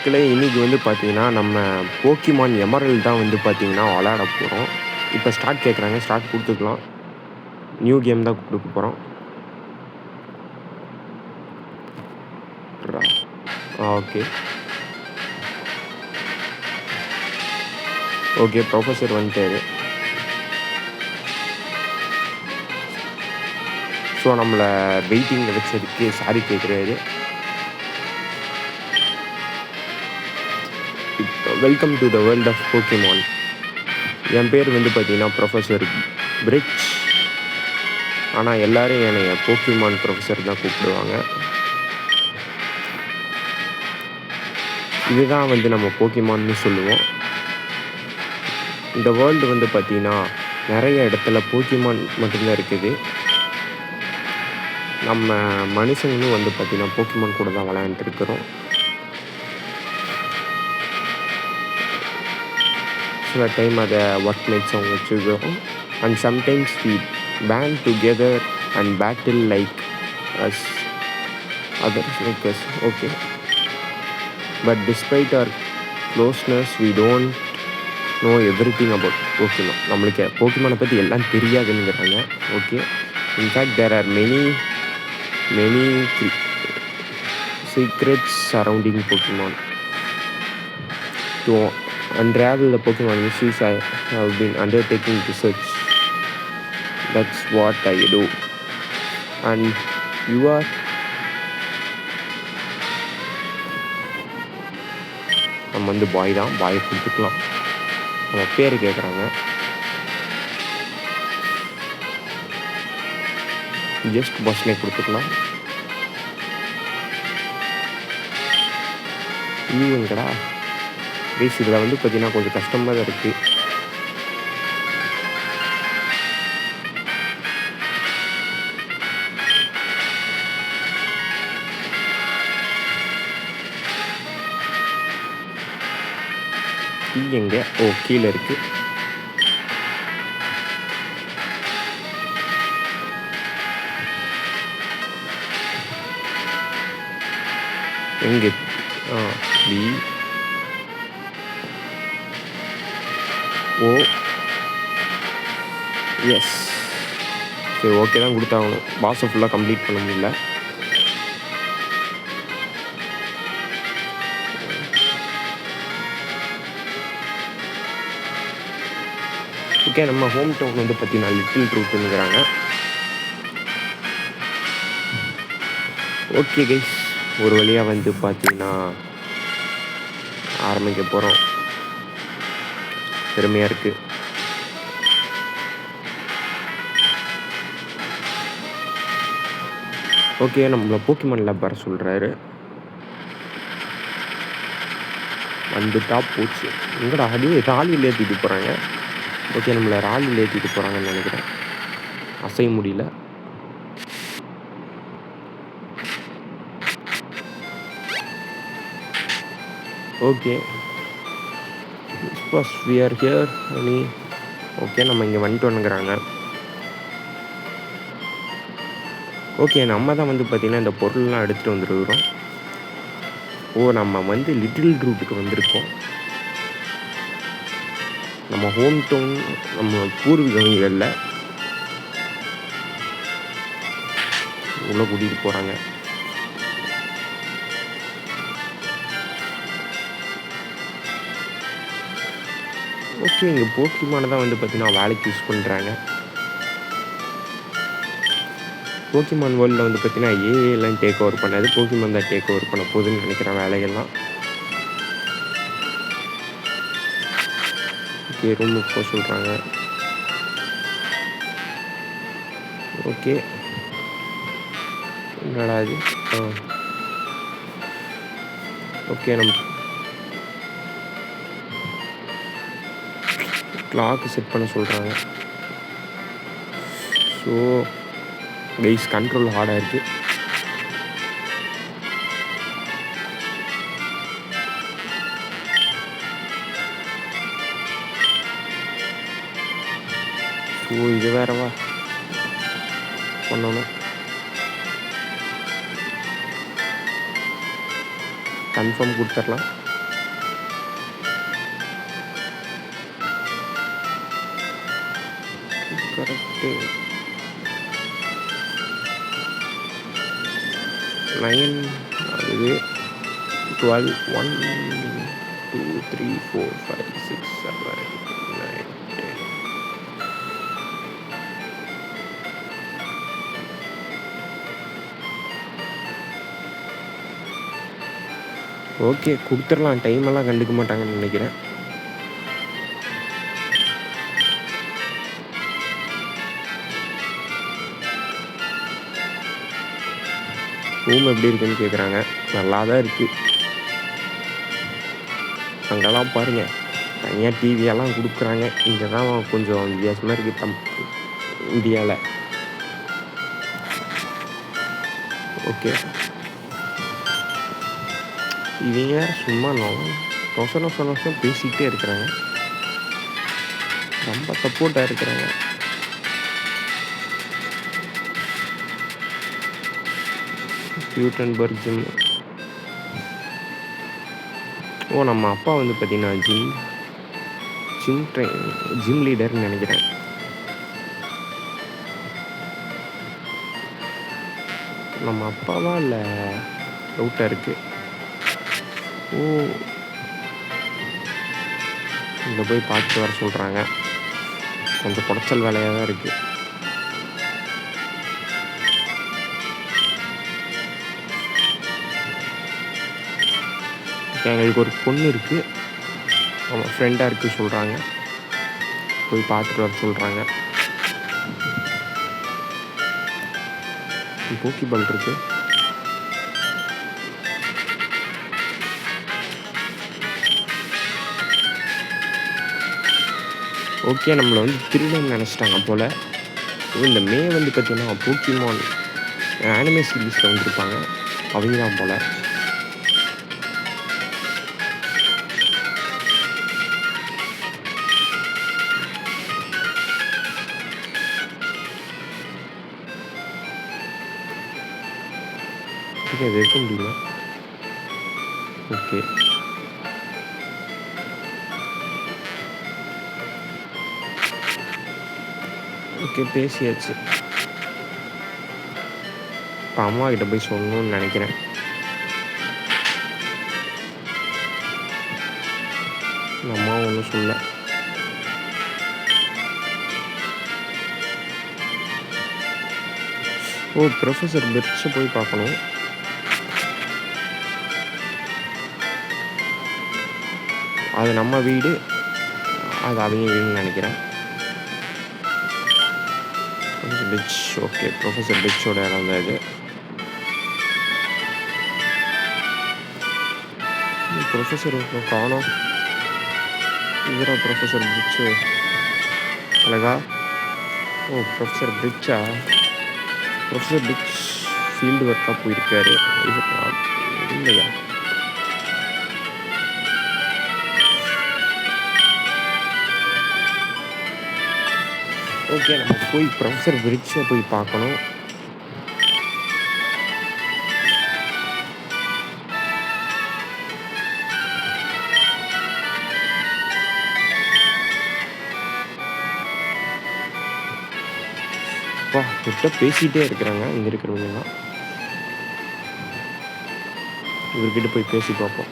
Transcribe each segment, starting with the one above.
மக்களே இன்னைக்கு வந்து பார்த்தீங்கன்னா, நம்ம போக்கிமான் எமரல்ட் தான் வந்து பார்த்தீங்கன்னா விளையாட போறோம். இப்ப ஸ்டார்ட் கேட்குறாங்க. ஸ்டார்ட் குடுத்துக்கலாம். நியூ கேம் தான் குடுக்க போறோம். ஓகே. ஓகே. ப்ரொஃபசர் வந்துட்டாரு. ஸோ நம்மள வெயிட்டிங்ல வச்சதுக்கு சாரி கேட்குறாரு. Welcome to the world of Pokemon. என் பேர் வந்து பார்த்தீங்கன்னா ப்ரொஃபசர் பிரிட்ஜ். ஆனா எல்லாரும் என்னைய போக்கிமான் ப்ரொஃபசர் தான் கூப்பிடுவாங்க. இதுதான் வந்து நம்ம போக்கிமான்னு சொல்லுவோம். இந்த வேர்ல்டு வந்து பார்த்தீங்கன்னா, நெறைய இடத்துல போக்கிமான் மட்டும்தான் இருக்குது. நம்ம மனுஷங்களும் வந்து பார்த்தீங்கன்னா, போக்கிமான் கூட தான் விளையாண்டுட்டு இருக்கிறோம். சில டைம் அத ஒர்க் மேட்ஸாவும் வச்சுக்கிறோம். And sometimes we band together and battle like us others like us. Okay. But despite our closeness we don't know everything about Pokemon. நம்மளுக்கு போக்கிமானை பற்றி எல்லாம் தெரியாதுங்கிறாங்க. Okay. In fact there are many secrets surrounding Pokemon. To unravel the Pokemon mysteries, I have been undertaking research. That's what I do. And you are? நம்ம வந்து பாய் தான். பாயை கொடுத்துக்கலாம். நம்ம பேர் கேட்குறாங்க. ஜஸ்ட் பஸ்னே கொடுத்துக்கலாம். எங்கடா ப்ளீஸ். இதில் வந்து பார்த்தீங்கன்னா கொஞ்சம் கஷ்டமாக தான் இருக்குது. எங்க? ஓ, கீழே இருக்கு. எங்க? பி ஓ எஸ். சரி, ஓகே தான் கொடுத்தாகணும். பாஸை ஃபுல்லாக கம்ப்ளீட் பண்ண முடியல. ஓகே. நம்ம ஹோம் டவுன் வந்து பார்த்தீங்கன்னா லிட்டில் ட்ரூத்துங்கிறாங்க. ஓகே கைஸ், ஒரு வழியாக வந்து பார்த்தீங்கன்னா ஆரம்பிக்க போகிறோம். பெருமையாக இருக்குது. ஓகே. நம்மளை போக்கிமான் லேப் வர சொல்கிறாரு. வந்துட்டா போச்சு. எங்கடா அடி ராலியில் ஏற்றிட்டு போகிறாங்க. ஓகே, நம்மளை ராலியில் ஏற்றிட்டு போகிறாங்கன்னு நினைக்கிறேன். அசைய முடியல. Okay. First we are here அனி. ஓகே, நம்ம இங்கே வந்துட்டோன்னுங்கிறாங்க. ஓகே, நம்ம தான் வந்து பார்த்திங்கன்னா இந்த பொருள்லாம் எடுத்துகிட்டு வந்துருக்கிறோம். ஓ, நம்ம வந்து லிட்டில் ட்ரூட்டுக்கு வந்திருக்கோம். நம்ம ஹோம் டவுன், நம்ம பூர்வீகங்களில் உள்ள கூட்டிகிட்டு போகிறாங்க. ஓகே, இங்கே போக்கிமானை தான் வந்து பார்த்தீங்கன்னா வேலைக்கு யூஸ் பண்ணுறாங்க. போக்கிமான் வேர்ல்டில் வந்து பார்த்தீங்கன்னா ஏஐலாம் டேக் ஓவர் பண்ணாது. போக்கிமான் தான் டேக் ஓவர் பண்ண போகுதுன்னு நினைக்கிறேன் வேலைகள்லாம். ஓகே, ரூமுக்கு போக சொல்கிறாங்க. ஓகே, என்னடா இது? ஓகே, நம்ம கிளாக்கு செட் பண்ண சொல்கிறாங்க. ஸோ கைஸ், கண்ட்ரோல் ஹார்டாக இருக்குது. ஸோ இது வேறவா பண்ணணும். கன்ஃபார்ம் கொடுத்துடலாம். கரெக்டு 9 அது 12 1 2 3 4 5 6 7 9 10. ஓகே கொடுத்துடலாம். டைமெல்லாம் கண்டுக்க மாட்டாங்கன்னு நினைக்கிறேன். ரூம் எப்படி இருக்குன்னு கேட்குறாங்க. நல்லா தான் இருக்குது. அங்கெல்லாம் பாருங்கள் தனியாக டிவியெல்லாம் கொடுக்குறாங்க. இங்கே தான் கொஞ்சம் வித்தியாசமாக இருக்குது இந்தியாவில். ஓகே இவங்க சும்மா நொசம் பேசிக்கிட்டே இருக்கிறாங்க. ரொம்ப சப்போர்ட்டாக இருக்கிறாங்க. பியூட்டன்பர்க் ஜிம். நம்ம அப்பா வந்து பார்த்தீங்கன்னா ஜிம் லீடர்னு நினைக்கிறேன். நம்ம அப்பாவா இல்லை டவுட்டாக இருக்குது. இங்கே போய் பார்த்துட்டு வர சொல்கிறாங்க. கொஞ்சம் குடைச்சல் வேலையாக தான் இருக்குது. எங்களுக்கு ஒரு பொண்ணு இருக்குது. அவங்க ஃப்ரெண்டாக இருக்குது சொல்கிறாங்க. போய் பார்த்துட்டு வர சொல்கிறாங்க. போக்கிபால் இருக்குது. ஓகே நம்மளை வந்து திருடன்னு நினச்சிட்டாங்க போல். இந்த மே வந்து பார்த்திங்கன்னா போக்கிமான் ஆனிமே சீரீஸில் வந்துருப்பாங்க. அவங்க தான் போல். அது இருக்க முடியல. ஓகே ஓகே பேசியாச்சு. இப்போ அம்மா கிட்ட போய் சொல்லணும்னு நினைக்கிறேன். அம்மா ஒன்றும் சொல்ல. ப்ரொஃபஸர் பெர்ச்சை போய் பார்க்கணும். அது நம்ம வீடு, அது அவங்க வீடுன்னு நினைக்கிறேன். பிச். ஓகே ப்ரொஃபஸர் பிச்சோட இடம் தான் இது. ப்ரொஃபஸர் காணோம். இதுரா ப்ரொஃபஸர் பிச்சு அழகா. ப்ரொஃபஸர் பிச்சா. ப்ரொஃபஸர் பிச் ஃபீல்டு ஒர்க்காக போயிருக்காரு. இது இல்லையா? ஓகே நம்ம போய் ப்ரொஃபஸர் பிரிட்ஜை போய் பார்க்கணும். கிட்ட பேசிகிட்டே இருக்கிறாங்க இங்கே இருக்கிறவங்கலாம். இவர்கிட்ட போய் பேசி பார்ப்போம்.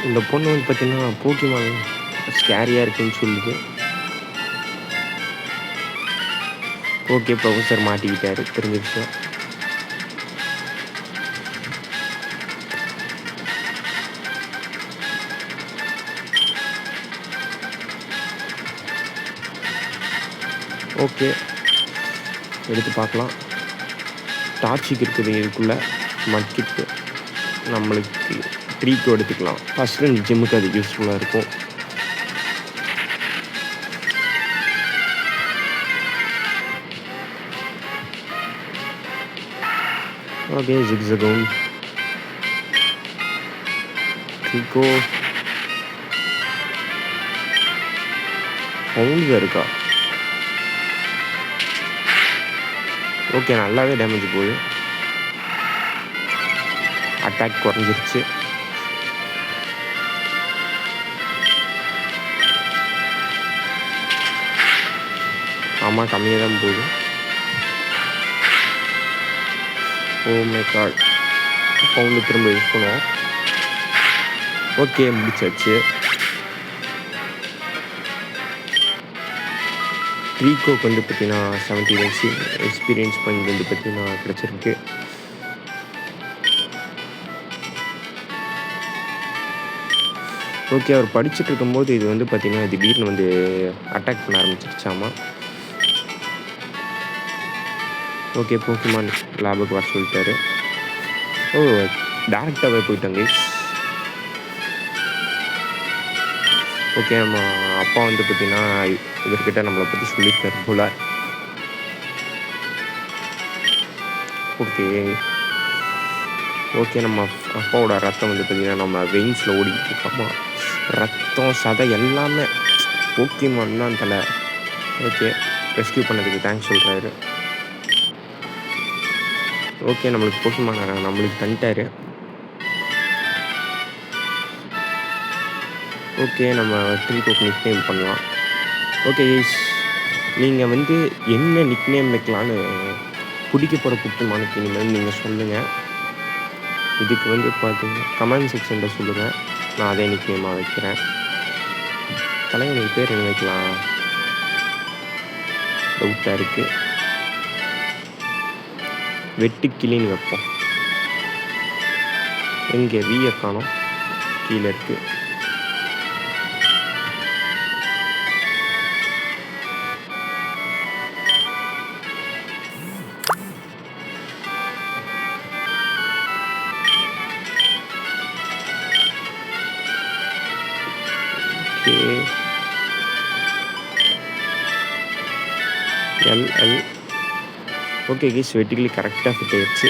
இந்த பொண்ணு வந்து பார்த்தீங்கன்னா போக்கிமான் ஸ்கேரியாக இருக்குன்னு சொல்லுது. ஓகே ப்ரொஃபஸர் மாட்டிக்கிட்டாரு. தெரிஞ்சிருச்சு. ஓகே எடுத்து பார்க்கலாம். டார்ச்சிக்கு இருக்குது இதுக்குள்ளே. மட்கிட்டு நம்மளுக்கு ட்ரீக்கு எடுத்துக்கலாம். ஃபஸ்ட்டு ஜிம்முக்கு அது யூஸ்ஃபுல்லாக இருக்கும். ஓகே ஜிக்ஸகோன் ட்ரீக்கோ பவுண்ட் இருக்கா? ஓகே, நல்லாவே டேமேஜ் போகுது. அட்டாக் குறைஞ்சிருச்சு. ஆமாம், கம்மியாக தான் போகுது. Oh my God. இப்போ வந்து திரும்ப யூஸ் பண்ணுவோம். ஓகே, முடிச்சாச்சு. ட்ரீகோக்கு வந்து பார்த்தீங்கன்னா 70 எக்ஸ்பீரியன்ஸ் பாயிண்ட் வந்து பார்த்தீங்கன்னா கிடச்சிருக்கு. ஓகே, அவர் படிச்சுட்டு இருக்கும்போது இது வந்து பார்த்தீங்கன்னா திடீர்னு வந்து அட்டாக் பண்ண ஆரம்பிச்சிருச்சாமா. ஓகே, போக்கிமான் லேபுக்கு வர சொல்லிட்டாரு. ஓ, டேரெக்டாகவே போயிட்டாங்க. ஓகே, நம்ம அப்பா வந்து பார்த்தீங்கன்னா இவர்கிட்ட நம்மளை பற்றி சொல்லியிருக்காரு போல. ஓகே ஓகே, நம்ம அப்பாவோட ரத்தம் வந்து பார்த்தீங்கன்னா நம்ம வெயின்ஸில் ஓடிக்கிட்டு இருக்கோமா. ரத்தம் சதை எல்லாமே போக்கிமான் தான் தலை. ஓகே, ரெஸ்கியூ பண்ணதுக்கு தேங்க்ஸ் சொல்கிறாரு. ஓகே, நம்மளுக்கு போக்கிமான் நம்மளுக்கு தந்துட்டாரு. ஓகே, நம்ம ட்ரீகோக்கு நிக் நேம் பண்ணலாம். ஓகே கைஸ், நீங்கள் வந்து என்ன நிக் நேம் வைக்கலான்னு பிடிக்க போகிற போக்கிமானுக்கு இனிமேல் நீங்கள் சொல்லுங்கள். இதுக்கு வந்து பார்த்தீங்கன்னா கமெண்ட் செக்ஷனில் சொல்லுங்கள், நான் அதே நிக் நேமாக வைக்கிறேன். தலைவனுக்கு பேர் என்ன வைக்கலாம் டவுட்டாக இருக்குது. வெட்டுக்கிளின்னு வைப்போம். எங்கே வீயை காணோம், கீழே இருக்குது. எல் ஓகே கைஸ், வெட்டிக்கிளி கரெக்டாக ஃபிட் ஆயிடுச்சு.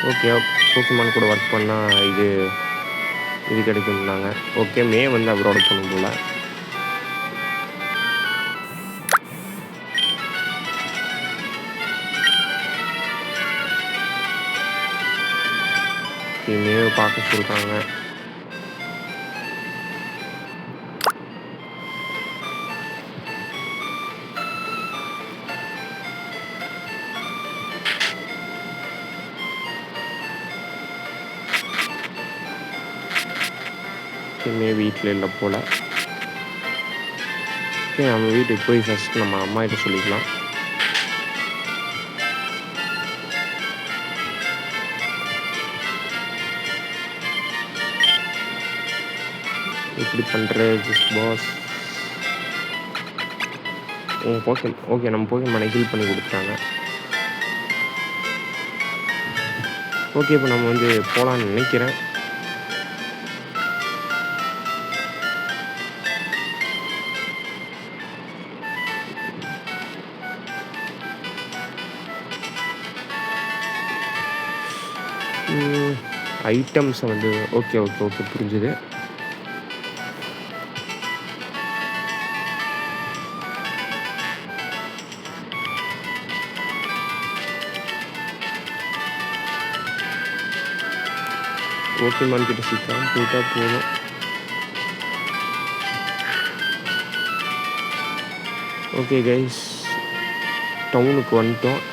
ஓகே, போக்கிமான் கூட ஒர்க் பண்ணால் இது கிடைக்கும்னாங்க. ஓகே, மே வந்து அவரோட பொண்ணு போல். மேவை பார்க்க சொல்கிறாங்க. மே வீட்டில் இல்லை போல். ஓகே, நம்ம வீட்டுக்கு போய் ஃபஸ்ட் நம்ம அம்மா கிட்ட சொல்லிக்கலாம். இப்படி பண்ணுற ஜஸ்ட் பாஸ். ஓகே, நம்ம போக்கிமானை ஹீல் பண்ணி கொடுத்துட்டாங்க. ஓகே, இப்போ நம்ம வந்து போகலான்னு நினைக்கிறேன். ஐட்டம்ஸை வந்து ஓகே புரிஞ்சுது. போக்கிமான் கிட்ட சீக்கிரம் போயிட்டா போதும். ஓகே கைஸ், டவுனுக்கு வந்துட்டோம்.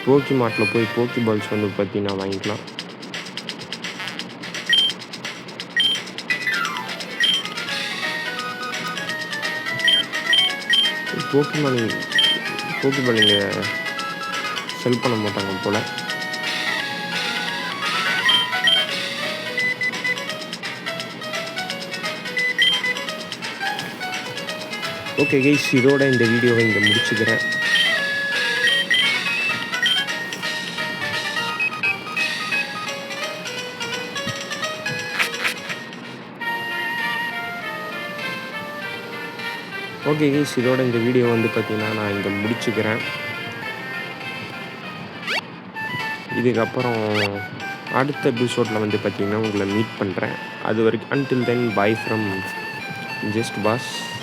போக்கிமார்ட்டில் போய் போக்கி பால்ஸ் வந்து பார்த்தீங்கன்னா வாங்கிக்கலாம். போக்கிபால் இங்கே செல் பண்ண மாட்டாங்க போல். ஓகே கைஸ், இதோட இந்த வீடியோவை இங்கே முடிச்சுக்கிறேன். ஓகே கைஸ், இதோட இந்த வீடியோ வந்து பார்த்தீங்கன்னா நான் இங்கே முடிச்சுக்கிறேன். இதுக்கப்புறம் அடுத்த எபிசோடில் வந்து பார்த்தீங்கன்னா உங்களை மீட் பண்ணுறேன். அது வரைக்கும் until then by from just was